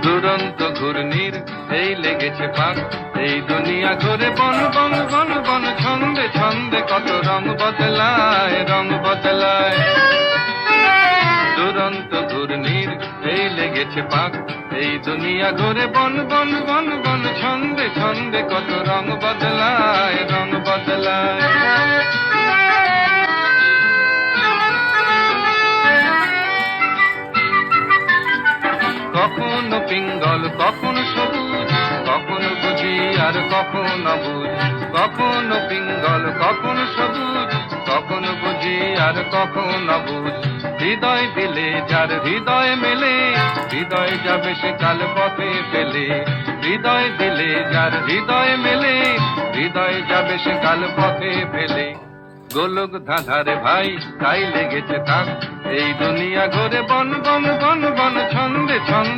দুরন্ত ঘূর্ণির এই লেগেছে পাক, এই দুনিয়া ঘুরে বন বন বন বন, ছন্দে ছন্দে কত রং বদলায়, রং বদলায়। দুরন্ত ঘূর্ণির এই লেগেছে পাক, এই দুনিয়া ঘুরে বন বন বন বন, ছন্দে ছন্দে কত রং বদলায়, রং বদলায়। কখনো পিঙ্গল কখনো সবুজ, কখনো বুঝি আর কখনো অবুঝ। কখনো পিঙ্গল কখনো সবুজ, কখনো বুঝি আর কখনো অবুঝ। হৃদয় দিলে যার হৃদয় মেলে, হৃদয় যাবে সে কাল পথে ফেলে। হৃদয় দিলে যার হৃদয় মেলে, হৃদয় যাবে সে কাল পথে ফেলে। গোলক ধাঁধারে ভাই তাই লেগেছে তাক, এই দুনিয়া ঘুরে বন বন বন বন, ছন্দে ছন্দে